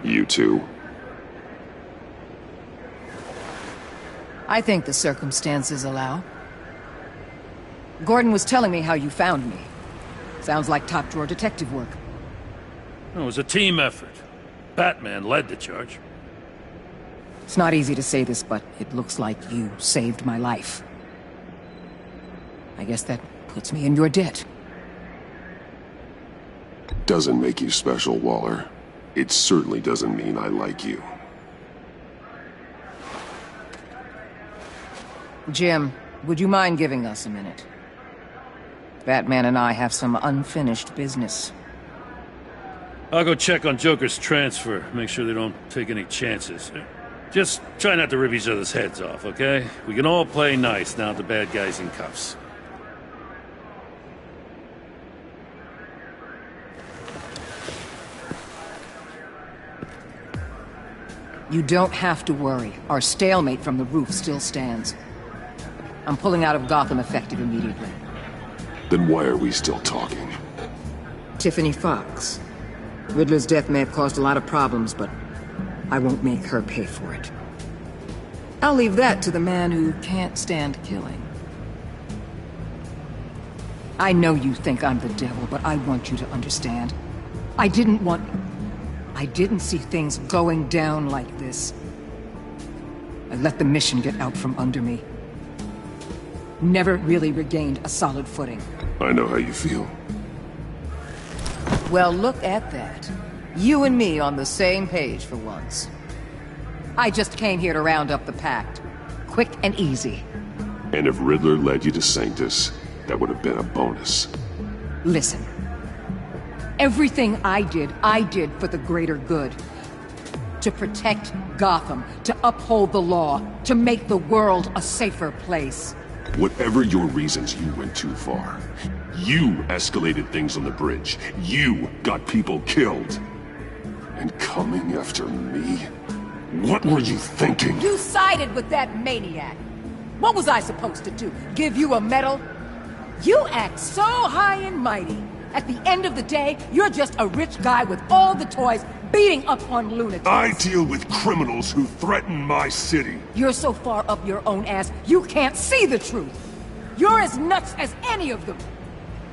You two. I think the circumstances allow. Gordon was telling me how you found me. Sounds like top-drawer detective work. It was a team effort. Batman led the charge. It's not easy to say this, but it looks like you saved my life. I guess that puts me in your debt. Doesn't make you special, Waller. It certainly doesn't mean I like you. Jim, would you mind giving us a minute? Batman and I have some unfinished business. I'll go check on Joker's transfer, make sure they don't take any chances. Just try not to rip each other's heads off, okay? We can all play nice now the bad guy's in cuffs. You don't have to worry. Our stalemate from the roof still stands. I'm pulling out of Gotham effective immediately. Then why are we still talking? Tiffany Fox. Riddler's death may have caused a lot of problems, but I won't make her pay for it. I'll leave that to the man who can't stand killing. I know you think I'm the devil, but I want you to understand. I didn't see things going down like this. I let the mission get out from under me. Never really regained a solid footing. I know how you feel. Well, look at that. You and me on the same page for once. I just came here to round up the pact. Quick and easy. And if Riddler led you to Sanctus, that would have been a bonus. Listen. Everything I did for the greater good. To protect Gotham, to uphold the law, to make the world a safer place. Whatever your reasons, you went too far. You escalated things on the bridge. You got people killed. And coming after me? What were you thinking? You sided with that maniac. What was I supposed to do? Give you a medal? You act so high and mighty. At the end of the day, you're just a rich guy with all the toys beating up on lunatics. I deal with criminals who threaten my city. You're so far up your own ass, you can't see the truth. You're as nuts as any of them.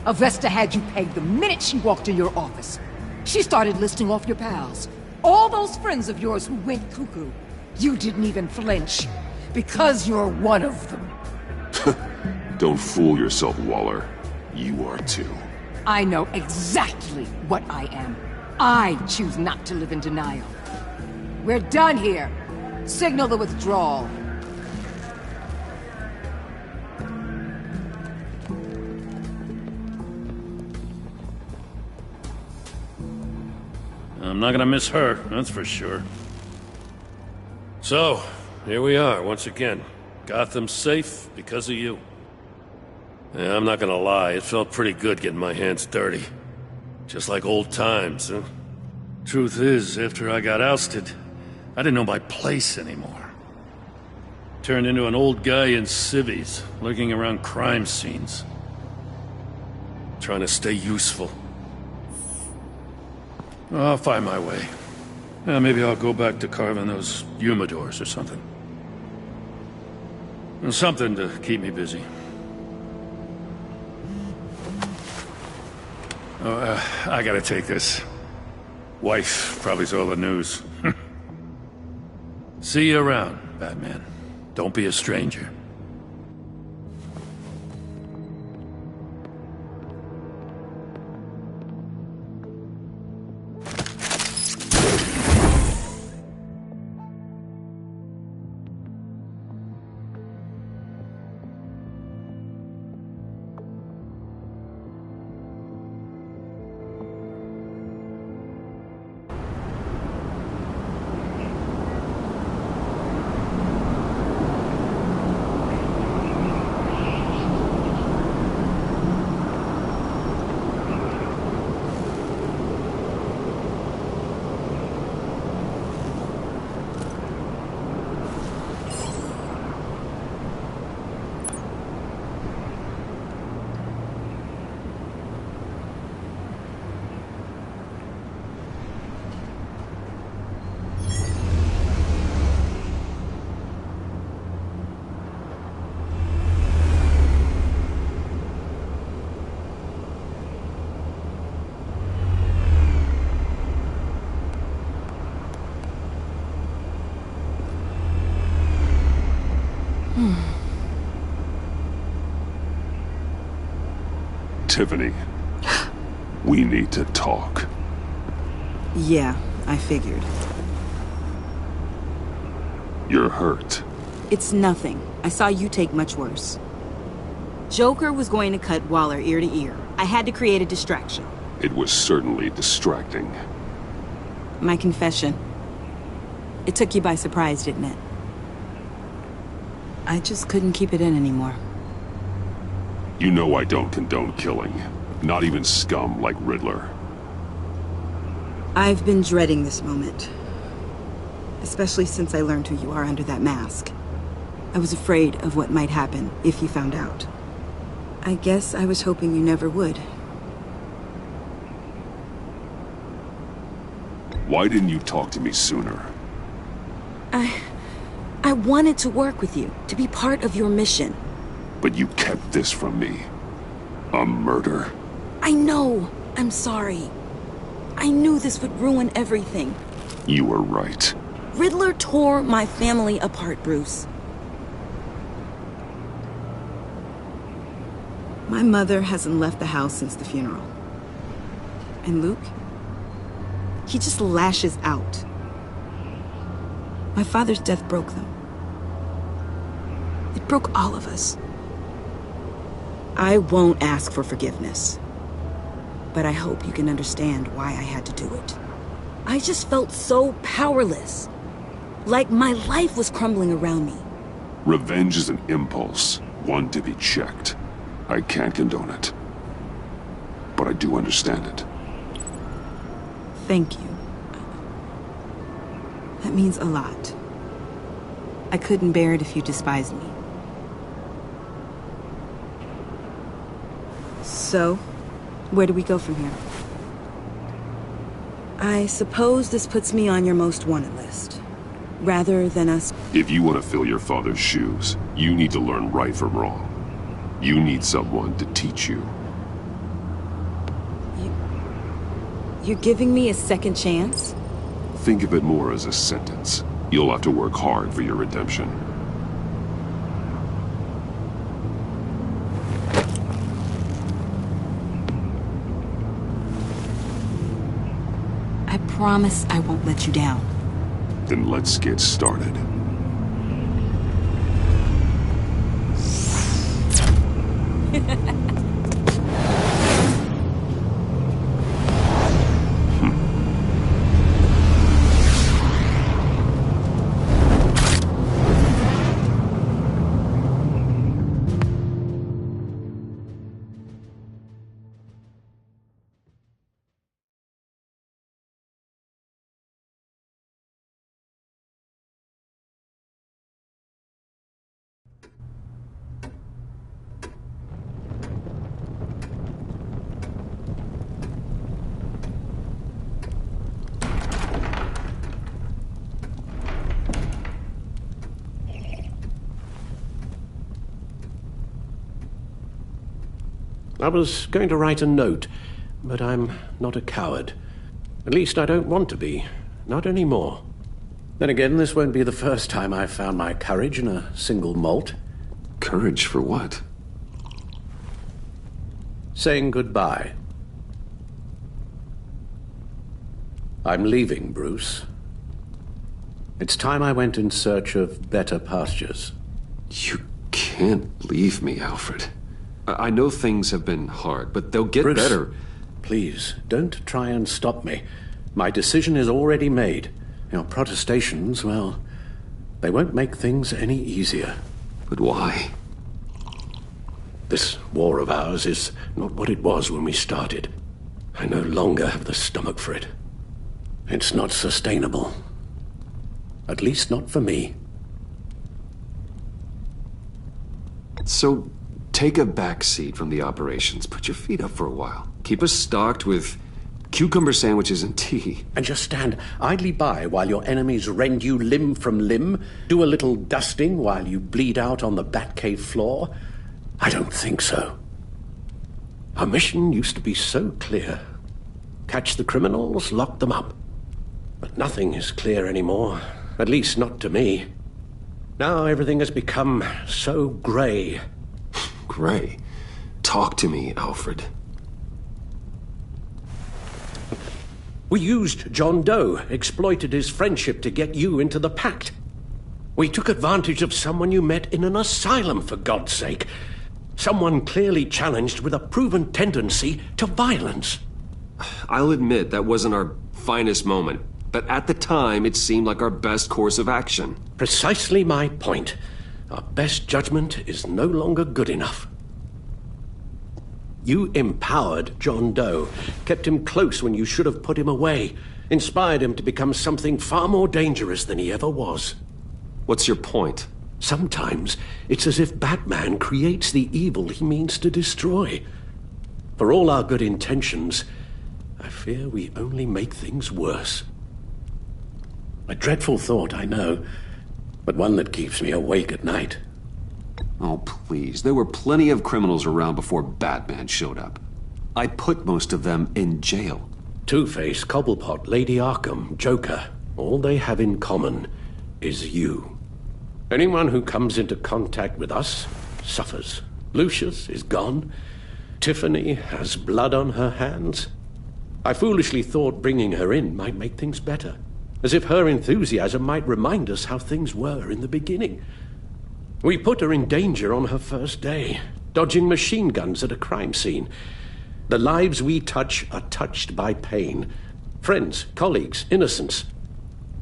Avesta had you pegged the minute she walked in your office. She started listing off your pals. All those friends of yours who went cuckoo. You didn't even flinch. Because you're one of them. Don't fool yourself, Waller. You are too. I know exactly what I am. I choose not to live in denial. We're done here. Signal the withdrawal. I'm not gonna miss her, that's for sure. So, here we are, once again. Gotham's safe because of you. Yeah, I'm not gonna lie, it felt pretty good getting my hands dirty. Just like old times, huh? Truth is, after I got ousted, I didn't know my place anymore. Turned into an old guy in civvies, lurking around crime scenes. Trying to stay useful. I'll find my way. Maybe I'll go back to carving those humidors or something. Something to keep me busy. I gotta take this. Wife probably saw the news. See you around, Batman. Don't be a stranger. Tiffany, we need to talk. Yeah, I figured. You're hurt. It's nothing. I saw you take much worse. Joker was going to cut Waller ear to ear. I had to create a distraction. It was certainly distracting. My confession. It took you by surprise, didn't it? I just couldn't keep it in anymore. You know I don't condone killing. Not even scum like Riddler. I've been dreading this moment. Especially since I learned who you are under that mask. I was afraid of what might happen if you found out. I guess I was hoping you never would. Why didn't you talk to me sooner? I wanted to work with you, to be part of your mission. But you kept this from me. A murder? I know. I'm sorry. I knew this would ruin everything. You were right. Riddler tore my family apart, Bruce. My mother hasn't left the house since the funeral. And Luke? He just lashes out. My father's death broke them. It broke all of us. I won't ask for forgiveness. But I hope you can understand why I had to do it. I just felt so powerless. Like my life was crumbling around me. Revenge is an impulse, one to be checked. I can't condone it. But I do understand it. Thank you. That means a lot. I couldn't bear it if you despised me. So, where do we go from here? I suppose this puts me on your most wanted list. Rather than us... If you want to fill your father's shoes, you need to learn right from wrong. You need someone to teach you. You're giving me a second chance? Think of it more as a sentence. You'll have to work hard for your redemption. I promise I won't let you down. Then let's get started. I was going to write a note, but I'm not a coward. At least I don't want to be. Not anymore. Then again, this won't be the first time I've found my courage in a single malt. Courage for what? Saying goodbye. I'm leaving, Bruce. It's time I went in search of better pastures. You can't leave me, Alfred. I know things have been hard, but they'll get Bruce, better. Please, don't try and stop me. My decision is already made. Your protestations, well, they won't make things any easier. But why? This war of ours is not what it was when we started. I no longer have the stomach for it. It's not sustainable. At least not for me. So, take a back seat from the operations. Put your feet up for a while. Keep us stocked with cucumber sandwiches and tea. And just stand idly by while your enemies rend you limb from limb? Do a little dusting while you bleed out on the Batcave floor? I don't think so. Our mission used to be so clear. Catch the criminals, lock them up. But nothing is clear anymore. At least not to me. Now everything has become so grey. Gray. Talk to me, Alfred. We used John Doe, exploited his friendship to get you into the pact. We took advantage of someone you met in an asylum, for God's sake. Someone clearly challenged with a proven tendency to violence. I'll admit that wasn't our finest moment, but at the time it seemed like our best course of action. Precisely my point. Our best judgment is no longer good enough. You empowered John Doe, kept him close when you should have put him away, inspired him to become something far more dangerous than he ever was. What's your point? Sometimes it's as if Batman creates the evil he means to destroy. For all our good intentions, I fear we only make things worse. A dreadful thought, I know, but one that keeps me awake at night. Oh, please. There were plenty of criminals around before Batman showed up. I put most of them in jail. Two-Face, Cobblepot, Lady Arkham, Joker, all they have in common is you. Anyone who comes into contact with us suffers. Lucius is gone. Tiffany has blood on her hands. I foolishly thought bringing her in might make things better, as if her enthusiasm might remind us how things were in the beginning. We put her in danger on her first day, dodging machine guns at a crime scene. The lives we touch are touched by pain. Friends, colleagues, innocents.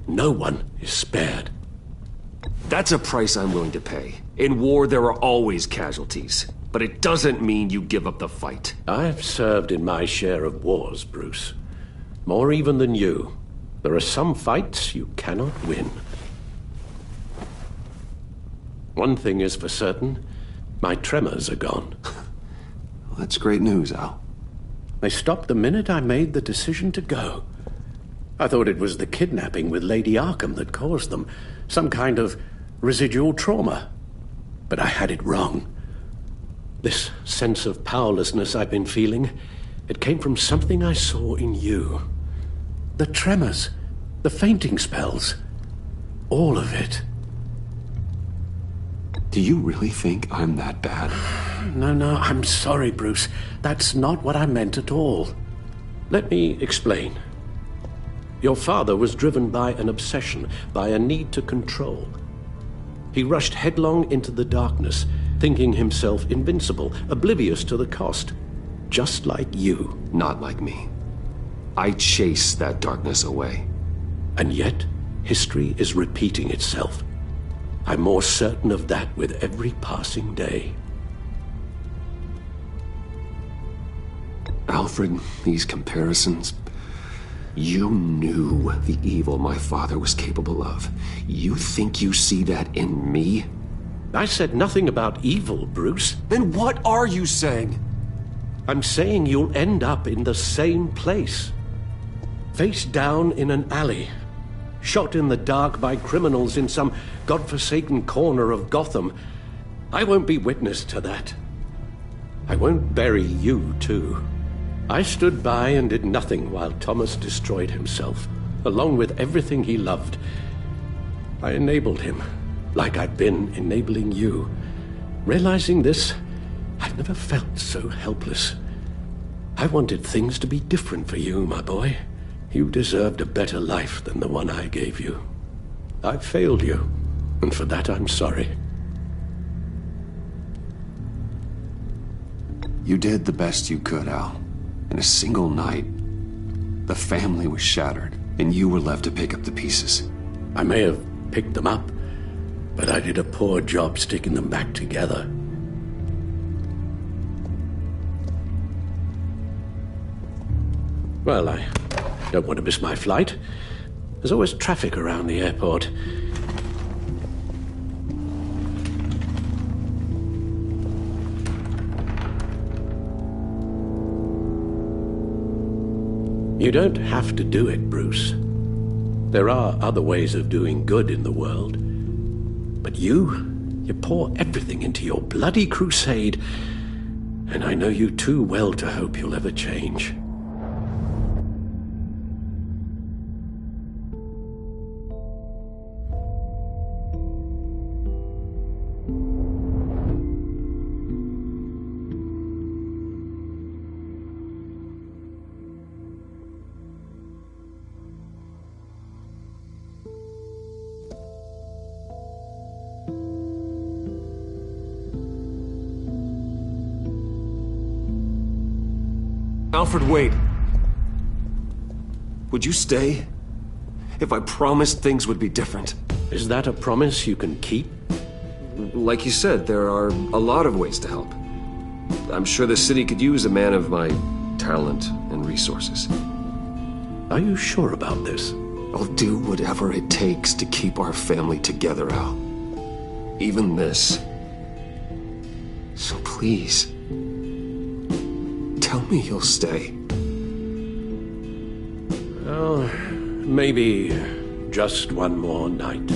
No one is spared. That's a price I'm willing to pay. In war, there are always casualties. But it doesn't mean you give up the fight. I've served in my share of wars, Bruce. More even than you. There are some fights you cannot win. One thing is for certain, my tremors are gone. Well, that's great news, Al. They stopped the minute I made the decision to go. I thought it was the kidnapping with Lady Arkham that caused them. Some kind of residual trauma. But I had it wrong. This sense of powerlessness I've been feeling, it came from something I saw in you. The tremors, the fainting spells, all of it. Do you really think I'm that bad? No, I'm sorry, Bruce. That's not what I meant at all. Let me explain. Your father was driven by an obsession, by a need to control. He rushed headlong into the darkness, thinking himself invincible, oblivious to the cost. Just like you. Not like me. I chase that darkness away. And yet, history is repeating itself. I'm more certain of that with every passing day. Alfred, these comparisons... You knew the evil my father was capable of. You think you see that in me? I said nothing about evil, Bruce. Then what are you saying? I'm saying you'll end up in the same place. Face down in an alley. Shot in the dark by criminals in some godforsaken corner of Gotham. I won't be witness to that. I won't bury you, too. I stood by and did nothing while Thomas destroyed himself, along with everything he loved. I enabled him, like I've been enabling you. Realizing this, I've never felt so helpless. I wanted things to be different for you, my boy. You deserved a better life than the one I gave you. I failed you, and for that I'm sorry. You did the best you could, Al. In a single night, the family was shattered, and you were left to pick up the pieces. I may have picked them up, but I did a poor job sticking them back together. Well, I don't want to miss my flight. There's always traffic around the airport. You don't have to do it, Bruce. There are other ways of doing good in the world. But you pour everything into your bloody crusade, and I know you too well to hope you'll ever change. Alfred, wait. Would you stay? If I promised things would be different. Is that a promise you can keep? Like you said, there are a lot of ways to help. I'm sure the city could use a man of my talent and resources. Are you sure about this? I'll do whatever it takes to keep our family together, Al. Even this. So please, tell me you'll stay. Well, maybe just one more night.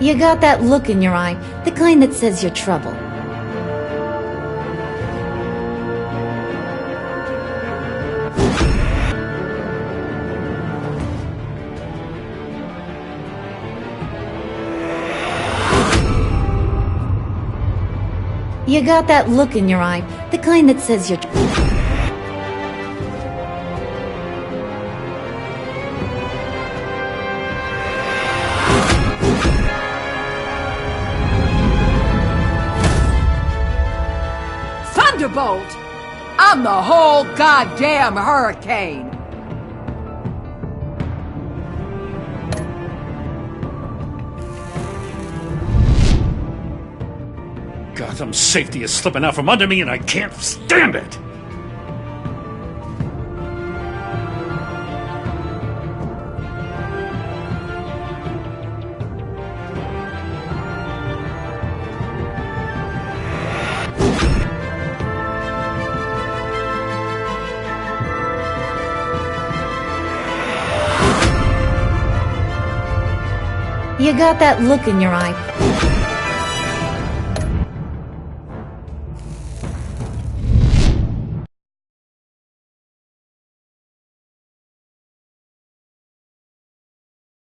You got that look in your eye, the kind that says you're trouble. You got that look in your eye, the kind that says you're Thunderbolt! I'm the whole goddamn hurricane! Gotham's safety is slipping out from under me and I can't stand it! You got that look in your eye.